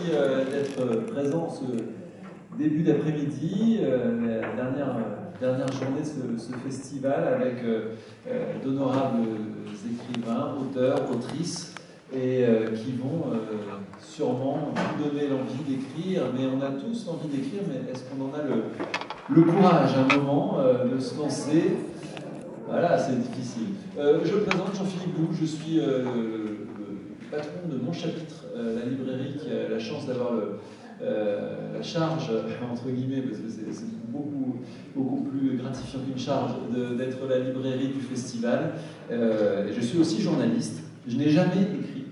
d'être présent ce début d'après-midi, la dernière journée de ce festival avec d'honorables écrivains, auteurs, autrices, et qui vont sûrement nous donner l'envie d'écrire. Mais on a tous envie d'écrire, mais est-ce qu'on en a le courage à un moment de se lancer? Voilà, c'est difficile. Je me présente, Jean-Philippe Bou, je suis le patron de mon chapitre, la librairie qui a la chance d'avoir la charge, entre guillemets, parce que c'est beaucoup plus gratifiant qu'une charge, d'être la librairie du festival. Je suis aussi journaliste. Je n'ai jamais écrit.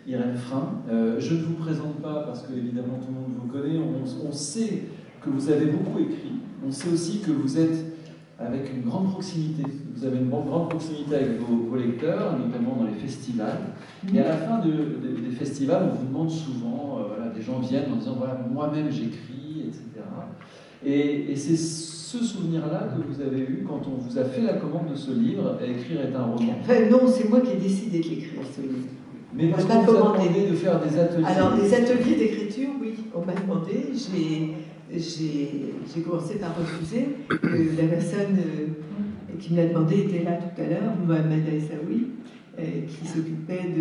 Irène Frein. Je ne vous présente pas parce que, évidemment, tout le monde vous connaît. On sait que vous avez beaucoup écrit. On sait aussi que vous êtes avec une grande proximité. Vous avez une grande proximité avec vos lecteurs, notamment dans les festivals. Et à la fin des festivals, on vous demande souvent, voilà, des gens viennent en disant, voilà, moi-même j'écris, etc. Et c'est ce souvenir-là que vous avez eu quand on vous a fait la commande de ce livre, Écrire est un roman. Enfin, non, c'est moi qui ai décidé de l'écrire, ce livre. Mais parce qu'on vous a demandé de faire des ateliers. Alors, des ateliers d'écriture, oui, on m'a demandé. J'ai commencé par refuser. La personne qui me l'a demandé était là tout à l'heure, Mohamed Aïssaoui, qui s'occupait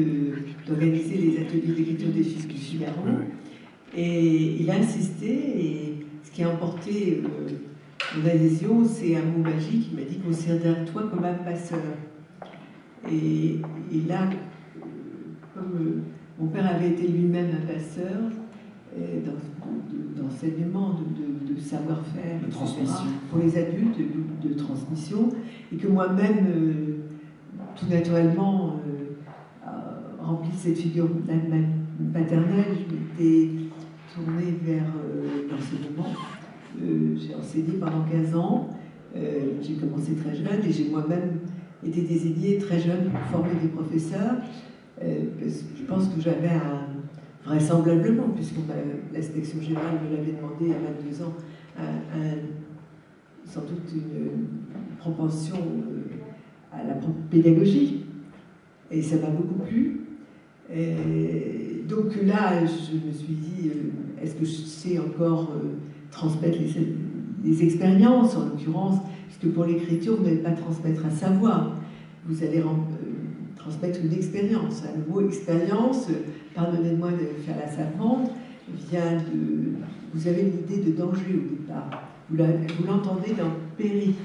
d'organiser les ateliers d'écriture des films du Figaro. Et il a insisté, et ce qui a emporté mon adhésion, c'est un mot magique. Il m'a dit: considère-toi comme un passeur. Et là, comme mon père avait été lui-même un passeur, d'enseignement, de savoir-faire, de transmission pour les adultes, de transmission, et que moi-même, tout naturellement, rempli cette figure paternelle, je m'étais tournée vers l'enseignement. J'ai enseigné pendant 15 ans, j'ai commencé très jeune, et j'ai moi-même été désignée très jeune pour former des professeurs. Je pense que j'avais vraisemblablement, puisque l'inspection générale me l'avait demandé à 22 ans, sans doute une propension à la pédagogie. Et ça m'a beaucoup plu. Donc là, je me suis dit, est-ce que je sais encore transmettre les expériences, en l'occurrence, puisque pour l'écriture, vous n'allez pas transmettre un savoir, vous allez transmettre une expérience. Le mot expérience, pardonnez-moi de faire la savante, vient de... Vous avez l'idée de danger au départ. Vous l'entendez dans péri.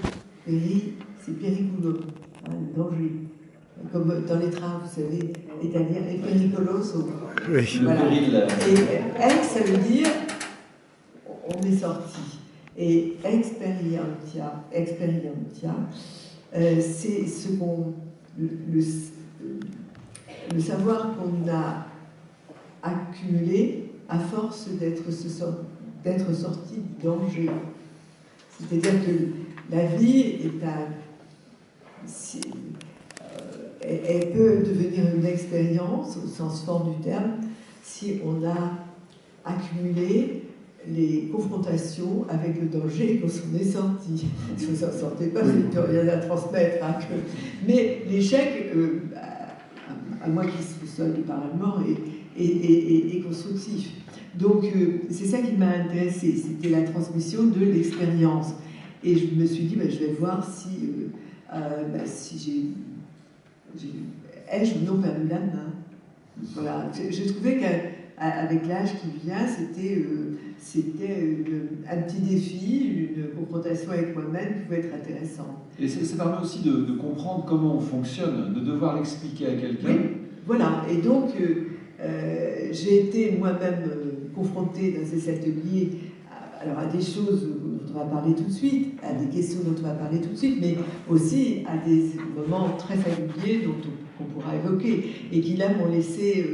Péri, c'est périculo, hein, le danger. Comme dans les trains, vous savez, italien, et pericoloso. Oui, voilà. Et ex, ça veut dire on est sorti. Et experientia, c'est ce qu'on... Le savoir qu'on a accumulé à force d'être sorti du danger. C'est-à-dire que la vie elle peut devenir une expérience, au sens fort du terme, si on a accumulé les confrontations avec le danger et qu'on s'en est sorti. Si vous ne s'en sortez pas, vous n'avez plus rien à transmettre. Hein, mais l'échec, à moins qu'il se soit littéralement, est constructif. Donc, c'est ça qui m'a intéressé, c'était la transmission de l'expérience. Et je me suis dit, je vais voir si ai-je ou non perdu la main. Voilà. Je trouvais qu'avec l'âge qui vient, c'était un petit défi, une confrontation avec moi-même qui pouvait être intéressante. Et ça permet aussi de comprendre comment on fonctionne, de devoir l'expliquer à quelqu'un. Oui, voilà. Et donc, j'ai été moi-même confrontée dans ces ateliers à des choses dont on va parler tout de suite, à des questions dont on va parler tout de suite, mais aussi à des moments très singuliers qu'on pourra évoquer, et qui là m'ont laissé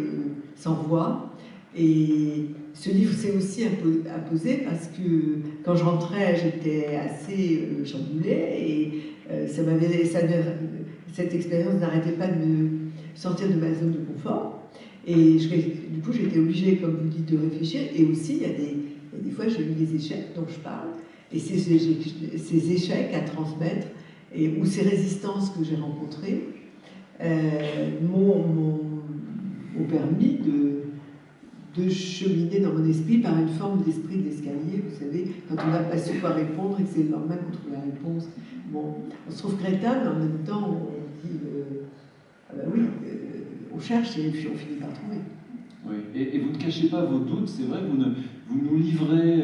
sans voix. Et ce livre s'est aussi imposé parce que quand je rentrais, j'étais assez chamboulée, et cette expérience n'arrêtait pas de me sortir de ma zone de confort. Et du coup, j'étais obligée, comme vous dites, de réfléchir. Et aussi, il y a des fois, j'ai eu des échecs dont je parle. Et ces échecs à transmettre, ou ces résistances que j'ai rencontrées, m'ont permis de cheminer dans mon esprit par une forme d'esprit de l'escalier, vous savez, quand on n'a pas su quoi répondre et que c'est le lendemain qu'on trouve la réponse. Bon, on se trouve crétin, mais en même temps, on dit, ah ben oui, on cherche et puis on finit par trouver. Oui. Et vous ne cachez pas vos doutes, c'est vrai, vous nous livrez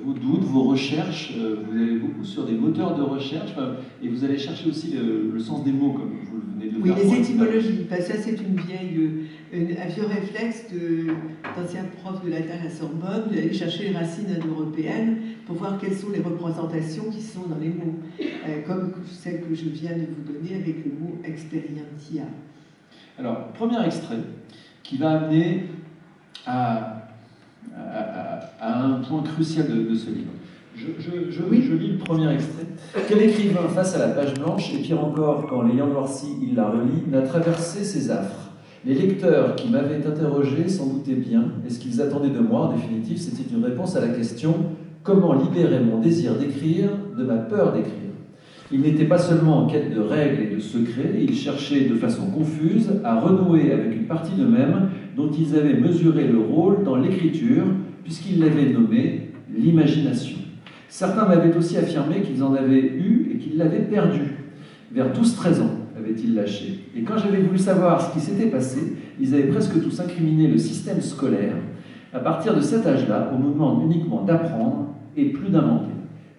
vos doutes, vos recherches, vous allez beaucoup sur des moteurs de recherche, et vous allez chercher aussi le sens des mots, comme vous venez de le faire. Oui, les étymologies, ça c'est un vieux réflexe d'anciens profs de latin à la Sorbonne, d'aller chercher les racines indo-européennes pour voir quelles sont les représentations qui sont dans les mots, comme celle que je viens de vous donner avec le mot experientia. Alors, premier extrait qui va amener à un point crucial de ce livre. Je lis le premier extrait. Quel écrivain, face à la page blanche, et pire encore, quand l'ayant noirci, il la relit, n'a traversé ses affres? Les lecteurs qui m'avaient interrogé s'en doutaient bien, et ce qu'ils attendaient de moi, en définitive, c'était une réponse à la question « Comment libérer mon désir d'écrire de ma peur d'écrire ?» Ils n'étaient pas seulement en quête de règles et de secrets, ils cherchaient de façon confuse à renouer avec une partie d'eux-mêmes dont ils avaient mesuré le rôle dans l'écriture, puisqu'ils l'avaient nommée l'imagination. Certains m'avaient aussi affirmé qu'ils en avaient eu et qu'ils l'avaient perdu. Vers 12-13 ans, avait-il lâché. Et quand j'avais voulu savoir ce qui s'était passé, ils avaient presque tous incriminé le système scolaire. À partir de cet âge-là, on nous demande uniquement d'apprendre et plus d'inventer.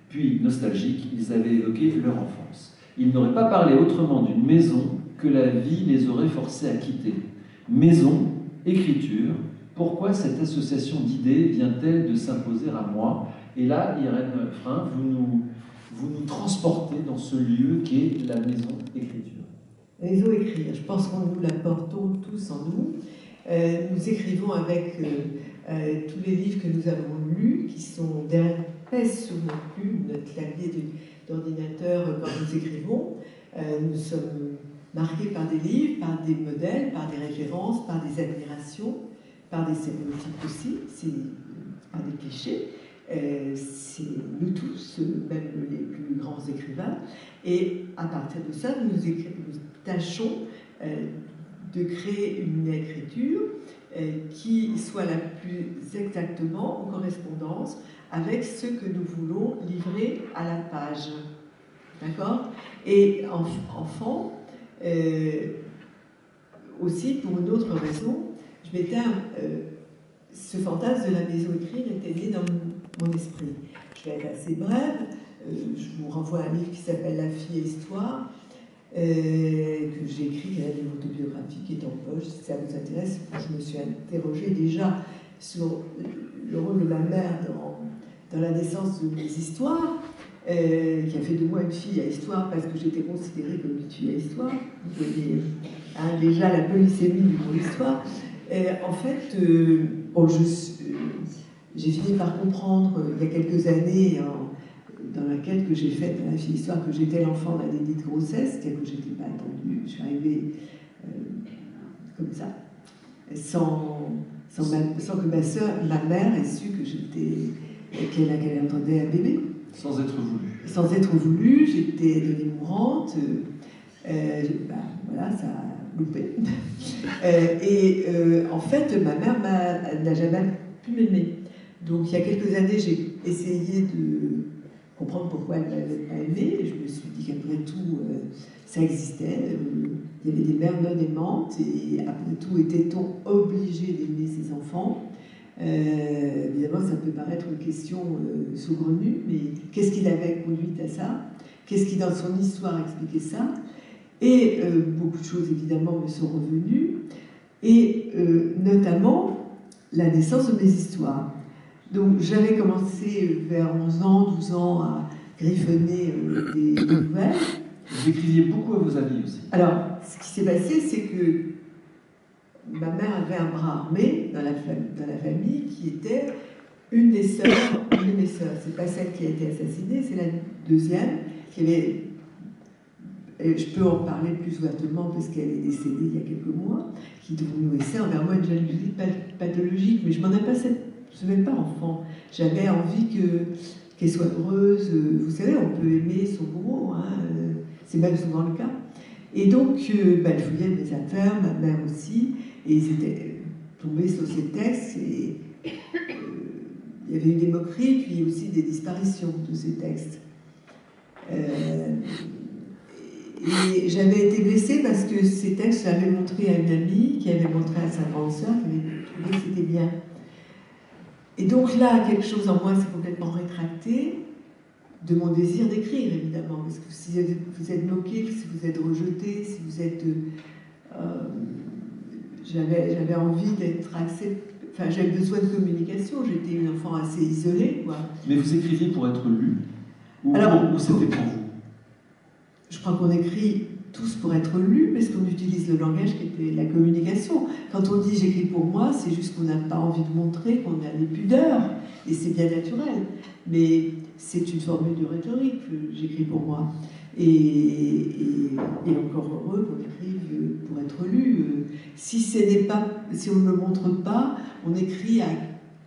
Puis, nostalgiques, ils avaient évoqué leur enfance. Ils n'auraient pas parlé autrement d'une maison que la vie les aurait forcés à quitter. Maison, écriture, pourquoi cette association d'idées vient-elle de s'imposer à moi? Et là, Irène Frein, vous nous transportez dans ce lieu qu'est la maison écriture. La maison écrire, je pense qu'on nous la portons tous en nous. Nous écrivons avec tous les livres que nous avons lus, qui sont pèsent sur notre plume, notre clavier d'ordinateur quand nous écrivons. Nous sommes marqués par des livres, par des modèles, par des références, par des admirations, par des stéréotypes aussi, par des clichés. C'est nous tous, même les plus grands écrivains. Et à partir de ça, nous tâchons de créer une écriture qui soit la plus exactement en correspondance avec ce que nous voulons livrer à la page. D'accord? Et enfant, aussi pour une autre raison, ce fantasme de la maison écrire était né dans mon esprit. Je vais être assez brève. Je vous renvoie à un livre qui s'appelle La fille et histoire, que j'ai écrit, qui est un livre autobiographique qui est en poche, si ça vous intéresse. Je me suis interrogée déjà sur le rôle de ma mère dans la naissance de mes histoires, qui a fait de moi une fille à histoire parce que j'étais considérée comme une fille à histoire. Vous voyez déjà la polysémie du mot histoire. En fait, j'ai fini par comprendre il y a quelques années, dans la quête que j'ai faite dans la fille histoire, que j'étais l'enfant d'un déni de grossesse, c'est-à-dire que je n'étais pas attendue. Je suis arrivée comme ça, sans que ma mère ait su que qu'elle entendait un bébé. Sans être voulu. Sans être voulu, j'étais donnée mourante. Voilà, ça a loupé. En fait, ma mère n'a jamais pu m'aimer. Donc, il y a quelques années, j'ai essayé de comprendre pourquoi elle ne m'avait pas aimée. Et je me suis dit qu'après tout, ça existait. Il y avait des mères non aimantes. Et après tout, était-on obligé d'aimer ses enfants? Évidemment, ça peut paraître une question saugrenue, mais qu'est-ce qui l'avait conduite à ça? Qu'est-ce qui, dans son histoire, expliquait ça? Et beaucoup de choses, évidemment, me sont revenues, et notamment la naissance de mes histoires. Donc, j'avais commencé vers 11 ans, 12 ans, à griffonner des nouvelles. Vous écriviez beaucoup à vos amis aussi. Alors, ce qui s'est passé, c'est que ma mère avait un bras armé dans la famille qui était une de mes sœurs. C'est pas celle qui a été assassinée, c'est la deuxième qui avait. Je peux en parler plus ouvertement parce qu'elle est décédée il y a quelques mois, qui nourrissait envers moi une jalousie pathologique, mais je m'en apercevais pas enfant. J'avais envie qu'elle soit heureuse. Vous savez, on peut aimer son bourreau, hein, c'est même souvent le cas. Et donc, elle fouillait mes affaires, ma mère aussi, et ils étaient tombée sur ces textes et il y avait eu des moqueries, puis aussi des disparitions de ces textes. Et j'avais été blessée parce que ces textes, je l'avais montré à une amie, qui avait montré à sa grande sœur, qui avait trouvé que c'était bien. Et donc là, quelque chose en moi s'est complètement rétracté de mon désir d'écrire, évidemment, parce que si vous êtes moqué, si vous êtes rejeté, si vous êtes... j'avais envie d'être acceptée, enfin j'avais besoin de communication, j'étais une enfant assez isolée, quoi. Mais vous écriviez pour être lu, ou c'était pour vous? Je crois qu'on écrit tous pour être lus, parce qu'on utilise le langage qui était la communication. Quand on dit j'écris pour moi, c'est juste qu'on n'a pas envie de montrer, qu'on a des pudeurs, et c'est bien naturel. Mais c'est une formule de rhétorique, j'écris pour moi. Et encore heureux qu'on écrive pour être lu. Si on ne le montre pas, on écrit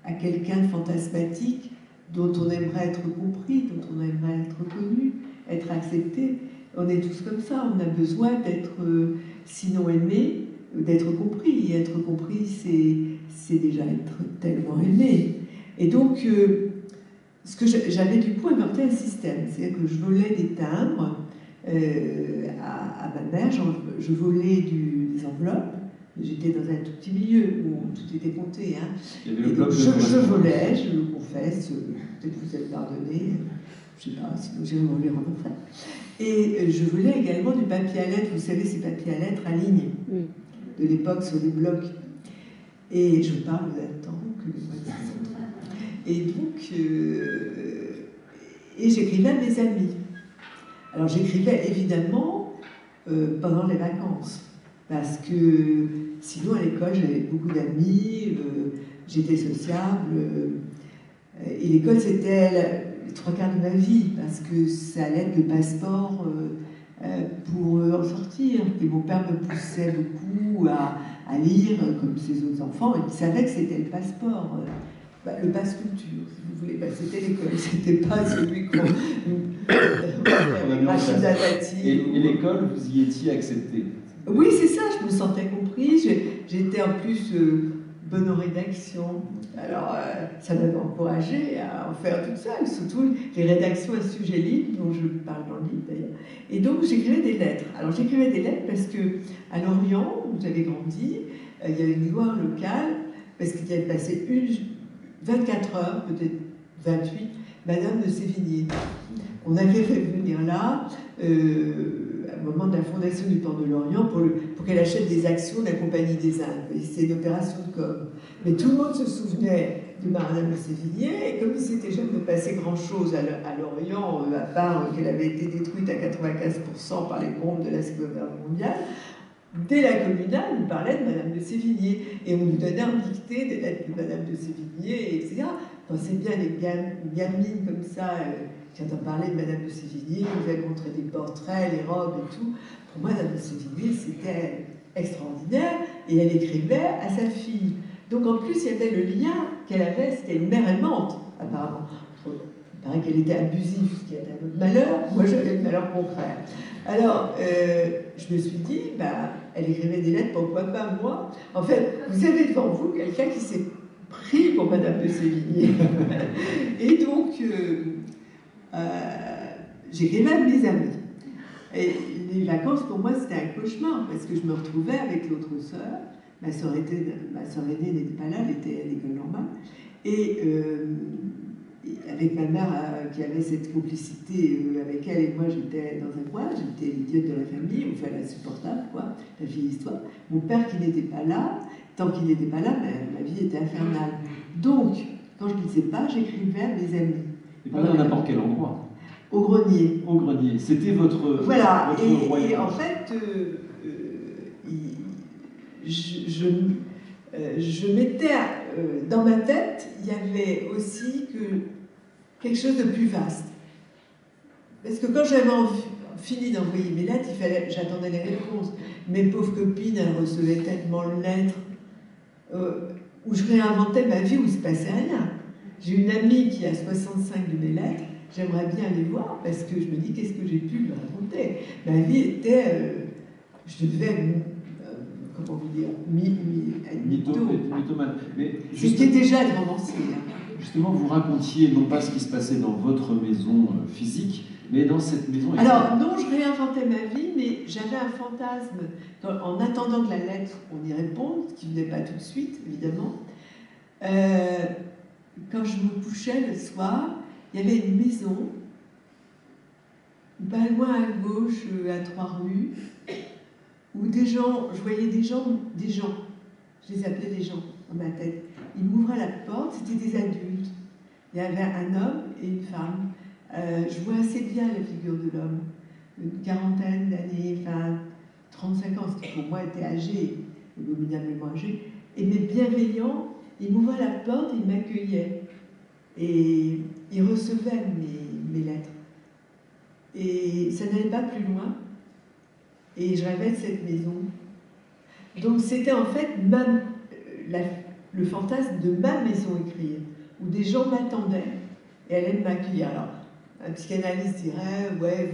à quelqu'un de fantasmatique dont on aimerait être compris, dont on aimerait être connu, être accepté. On est tous comme ça, on a besoin d'être, sinon aimé, d'être compris. Et être compris, c'est déjà être tellement aimé. Et donc, ce que j'avais du coup inventé un système, c'est-à-dire que je volais des timbres à ma mère, je volais des enveloppes. J'étais dans un tout petit milieu où tout était compté. Hein. Je volais, je le confesse, peut-être que vous êtes pardonné, je ne sais pas, sinon j'irai volé en enfer. Et je volais également du papier à lettres, vous savez, ces papiers à lettres à ligne, de l'époque sur des blocs. Et je parle d'un temps que les mois. Et donc, et j'écrivais à mes amis. Alors j'écrivais évidemment pendant les vacances, parce que sinon à l'école j'avais beaucoup d'amis, j'étais sociable, et l'école c'était les 3/4 de ma vie, parce que ça allait être le passeport pour en sortir. Et mon père me poussait beaucoup à lire comme ses autres enfants, et il savait que c'était le passeport. Le passe culture, si vous voulez, c'était l'école, c'était pas celui qu'on... Et l'école, vous y étiez accepté? Oui, c'est ça, je me sentais comprise, j'étais en plus bonne en rédaction, alors ça m'avait encouragée à en faire toute seule, surtout les rédactions à sujet libre, dont je parle dans le livre d'ailleurs. Et donc j'écrivais des lettres. Alors j'écrivais des lettres parce que à Lorient, où j'avais grandi, il y avait une gloire locale, parce qu'il y avait passé 24 heures, peut-être 28, Madame de Sévigné. On avait fait venir là, au moment de la fondation du port de Lorient, pour qu'elle achète des actions de la Compagnie des Indes. C'est une opération de com. Mais tout le monde se souvenait de Madame de Sévigné, et comme il s'était jamais passé grand-chose à Lorient, à part qu'elle avait été détruite à 95% par les bombes de la Seconde Guerre mondiale, dès la communale, on parlait de Madame de Sévigné, et on nous donnait en dictée des lettres de Madame de Sévigné, etc. Pensez bien les gamines comme ça, qui entendent parler de Madame de Sévigné, vous avez montré des portraits, les robes et tout. Pour moi, Madame de Sévigné, c'était extraordinaire, et elle écrivait à sa fille. Donc en plus, il y avait le lien qu'elle avait, c'était une mère aimante, apparemment. Il paraît qu'elle était abusive, ce qui était un autre malheur. Moi, j'avais le malheur contraire. Alors, je me suis dit, elle écrivait des lettres, pourquoi pas moi? En fait, vous avez devant vous quelqu'un qui s'est pris pour Madame de Sévigné. Et donc, j'écrivais à mes amis. Et les vacances, pour moi, c'était un cauchemar, parce que je me retrouvais avec l'autre sœur. Ma sœur aînée n'était pas là, elle était à l'école normale. Et avec ma mère qui avait cette complicité avec elle, et moi j'étais dans un coin, j'étais l'idiote de la famille, enfin l'insupportable, quoi, la vieille histoire. Mon père qui n'était pas là, tant qu'il n'était pas là, ma vie était infernale. Donc, quand je ne lisais pas, j'écrivais à mes amis. Et pas dans n'importe quel endroit. Au grenier. Au grenier. C'était votre. Voilà, votre royaume. et en fait, je mettais dans ma tête, il y avait aussi quelque chose de plus vaste. Parce que quand j'avais fini d'envoyer mes lettres, j'attendais les réponses. Mes pauvres copines, elles recevaient tellement de lettres où je réinventais ma vie, où il ne se passait rien. J'ai une amie qui a 65 de mes lettres, j'aimerais bien les voir parce que je me dis qu'est-ce que j'ai pu lui raconter. Ma vie était, je devais comment vous dire, mythomane. Mais c'était déjà de romancier. Hein. Justement, vous racontiez non pas ce qui se passait dans votre maison physique, mais dans cette maison. Alors non, je réinventais ma vie, mais j'avais un fantasme. En attendant que la lettre, on y réponde, qui ne venait pas tout de suite, évidemment. Quand je me couchais le soir, il y avait une maison, pas loin à gauche, à 3 rues, où des gens, je voyais des gens, je les appelais des gens dans ma tête. Ils m'ouvraient la porte, c'était des adultes. Il y avait un homme et une femme. Je vois assez bien la figure de l'homme, une quarantaine d'années, enfin 35 ans, ce qui pour moi était âgé, abominablement âgé, et mais bienveillant. Il m'ouvrait la porte, il m'accueillait et il recevait mes lettres. Et ça n'allait pas plus loin. Et je rêvais de cette maison. Donc c'était en fait le fantasme de ma maison écrire, où des gens m'attendaient et allaient m'accueillir. Alors, un psychanalyste dirait, ouais,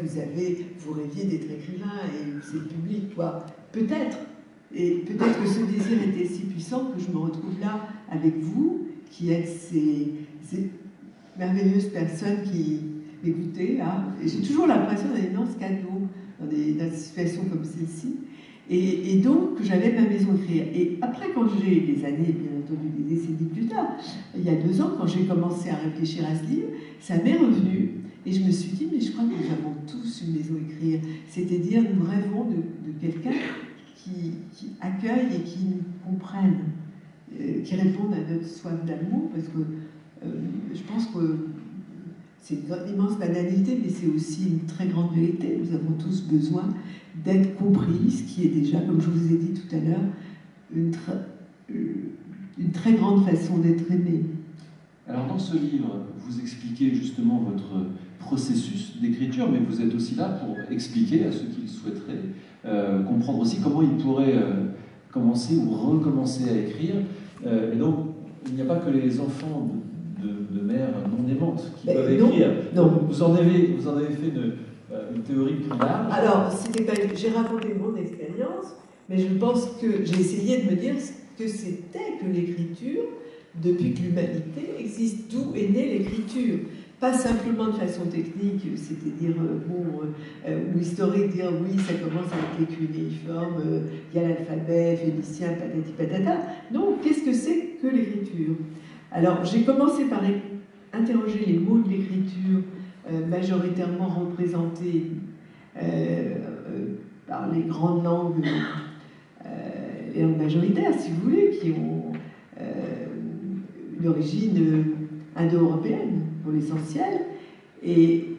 vous rêviez d'être écrivain et c'est le public, quoi. Peut-être. Et peut-être que ce désir était si puissant que je me retrouve là avec vous, qui êtes ces merveilleuses personnes qui m'écoutez, là. Et j'ai toujours l'impression d'un immense cadeau dans des situations comme celle-ci. Et donc, j'avais ma maison écrire. Et après, quand j'ai, des années, bien entendu, des décennies plus tard, il y a 2 ans, quand j'ai commencé à réfléchir à ce livre, ça m'est revenu. Et je me suis dit, mais je crois que nous avons tous une maison écrire. C'est-à-dire, nous rêvons de quelqu'un qui accueille et qui nous comprenne, qui réponde à notre soif d'amour, parce que je pense que c'est une immense banalité, mais c'est aussi une très grande vérité. Nous avons tous besoin d'être compris, ce qui est déjà, comme je vous ai dit tout à l'heure, une très grande façon d'être aimé. Alors dans ce livre, vous expliquez justement votre processus d'écriture, mais vous êtes aussi là pour expliquer à ceux qui le souhaiteraient, comprendre aussi comment ils pourraient commencer ou recommencer à écrire. Et donc, il n'y a pas que les enfants de mères non aimantes qui peuvent écrire. Non. Vous en avez fait une théorie plus large. Alors, j'ai raconté mon expérience, mais je pense que j'ai essayé de me dire ce que c'était que l'écriture depuis que l'humanité existe, d'où est née l'écriture. Pas simplement de façon technique, c'est-à-dire, ou historique, dire oui, ça commence avec les cunéiformes, il y a l'alphabet phénicien, patati patata. Non, qu'est-ce que c'est que l'écriture? Alors, j'ai commencé par interroger les mots de l'écriture, majoritairement représentés par les grandes langues, les langues majoritaires, si vous voulez, qui ont une origine indo-européenne, pour l'essentiel. Et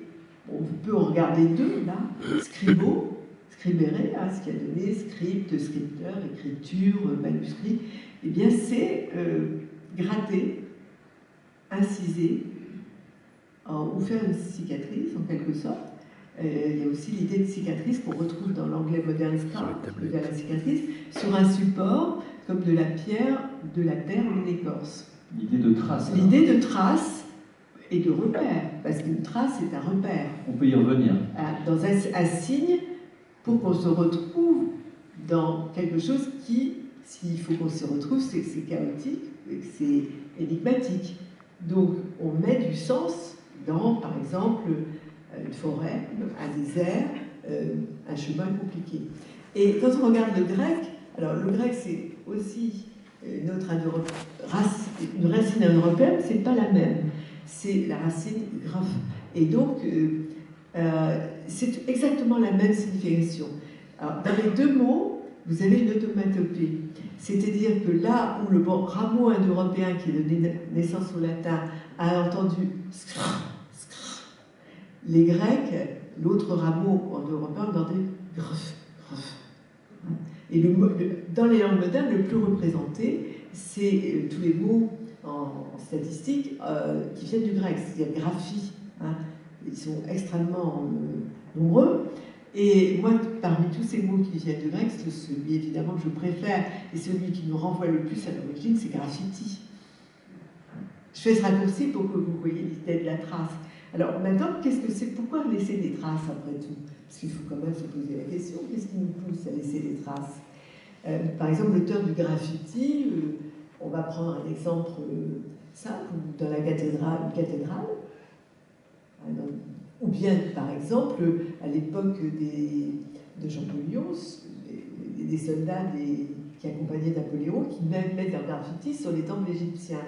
on peut en regarder 2, là. Scribo, scribere, ce qui a donné script, scripteur, écriture, manuscrit. Eh bien, c'est gratter, inciser, ou faire une cicatrice, en quelque sorte. Il y a aussi l'idée de cicatrice qu'on retrouve dans l'anglais moderne scar, qui est la cicatrice, sur un support, comme de la pierre, de la terre ou une écorce. L'idée de trace. L'idée de trace et de repère, parce qu'une trace est un repère. On peut y revenir. Dans un signe, pour qu'on se retrouve dans quelque chose qui, s'il faut qu'on se retrouve, c'est que c'est chaotique, et que c'est énigmatique. Donc, on met du sens dans, par exemple, une forêt, un désert, un chemin compliqué. Et quand on regarde le grec, alors le grec, c'est aussi une racine européenne, c'est pas la même. C'est la racine graphe. Et donc, c'est exactement la même signification. Alors, dans les 2 mots, vous avez une automatopée. C'est-à-dire que là où le rameau indo-européen qui a donné naissance au latin a entendu skr, skr, les Grecs, l'autre rameau indo-européen, entendait grf, grf. Et dans les langues modernes, le plus représenté, c'est tous les mots en statistique qui viennent du grec, c'est-à-dire graphie. Ils sont extrêmement nombreux. Et moi, parmi tous ces mots qui viennent du grec, celui évidemment que je préfère et celui qui nous renvoie le plus à l'origine, c'est graffiti. Je fais ce raccourci pour que vous voyez l'idée de la trace. Alors maintenant, qu'est-ce que c'est? Pourquoi laisser des traces après tout? Parce qu'il faut quand même se poser la question, qu'est-ce qui nous pousse à laisser des traces? Par exemple, l'auteur du graffiti, on va prendre un exemple simple, dans la cathédrale, ou bien, par exemple, à l'époque de Jean Polios, des soldats qui accompagnaient Napoléon, qui même mettent un graffiti sur les temples égyptiens.